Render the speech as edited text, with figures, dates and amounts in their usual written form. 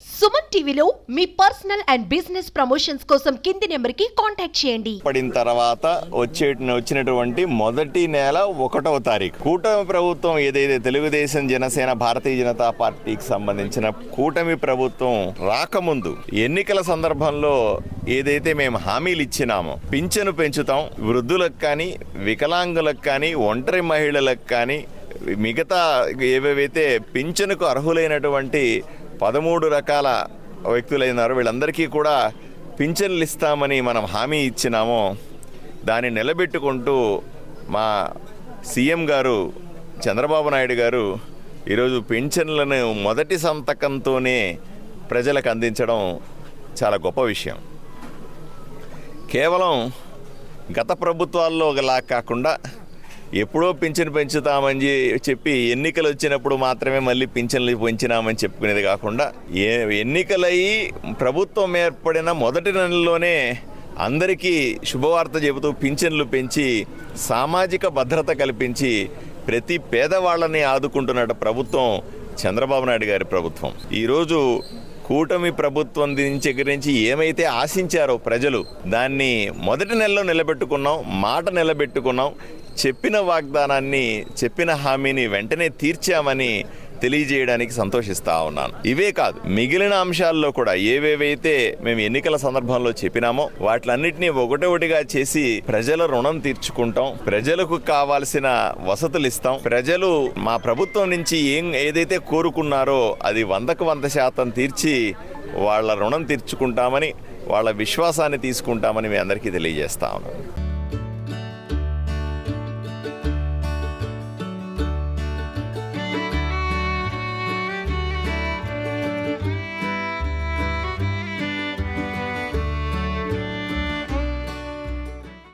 సుమన్ టీవీలో మీ personal and business promotions కోసం కింది నెంబర్కి కాంటాక్ట్ చేయండి. పడిన తర్వాత వచ్చినటువంటి మొదటి నెల 1వ తారీఖు కూటమి ప్రభుత్వం ఏదైతే తెలుగుదేశం, జనసేన, భారతీయ జనతా పార్టీకి సంబంధించిన కూటమి ప్రభుత్వం రాకముందు ఎన్నికల సందర్భంలో ఏదైతే మేము హామీలు ఇచ్చినామో పింఛను పెంచుతాం, వృద్ధులకు కానీ, వికలాంగులకు కానీ, ఒంటరి మహిళలకు కానీ, మిగతా ఏవేవైతే పింఛనుకు అర్హులైనటువంటి 13 రకాల వ్యక్తులైనారు వీళ్ళందరికీ కూడా పింఛన్లు ఇస్తామని మనం హామీ ఇచ్చినామో దాన్ని నిలబెట్టుకుంటూ మా సీఎం గారు చంద్రబాబు నాయుడు గారు ఈరోజు పింఛన్లను మొదటి సంతకంతోనే ప్రజలకు అందించడం చాలా గొప్ప విషయం. కేవలం గత ప్రభుత్వాల్లో ఒకలా కాకుండా ఎప్పుడో పింఛను పెంచుతామని చెప్పి ఎన్నికలు వచ్చినప్పుడు మాత్రమే మళ్ళీ పింఛన్లు పెంచినామని చెప్పుకునేది కాకుండా ఎన్నికలయ్యి ప్రభుత్వం ఏర్పడిన మొదటి నెలలోనే అందరికీ శుభవార్త చెబుతూ పింఛన్లు పెంచి సామాజిక భద్రత కల్పించి ప్రతి పేదవాళ్ళని ఆదుకుంటున్న ప్రభుత్వం చంద్రబాబు నాయుడు గారి ప్రభుత్వం. ఈరోజు కూటమి ప్రభుత్వం దగ్గరించి ఏమైతే ఆశించారో ప్రజలు దాన్ని మొదటి నెలలో నిలబెట్టుకున్నాం, మాట నిలబెట్టుకున్నాం, చెప్పిన వాగ్దానాన్ని, చెప్పిన హామీని వెంటనే తీర్చామని తెలియజేయడానికి సంతోషిస్తా ఉన్నాను. ఇవే కాదు, మిగిలిన అంశాల్లో కూడా ఏవేవైతే మేము ఎన్నికల సందర్భంలో చెప్పినామో వాటిలన్నింటినీ ఒకటొకటిగా చేసి ప్రజల రుణం తీర్చుకుంటాం, ప్రజలకు కావాల్సిన వసతులు ఇస్తాం. ప్రజలు మా ప్రభుత్వం నుంచి ఏదైతే కోరుకున్నారో అది 100కు 100% తీర్చి వాళ్ళ రుణం తీర్చుకుంటామని, వాళ్ళ విశ్వాసాన్ని తీసుకుంటామని మీ అందరికీ తెలియజేస్తా ఉన్నాను.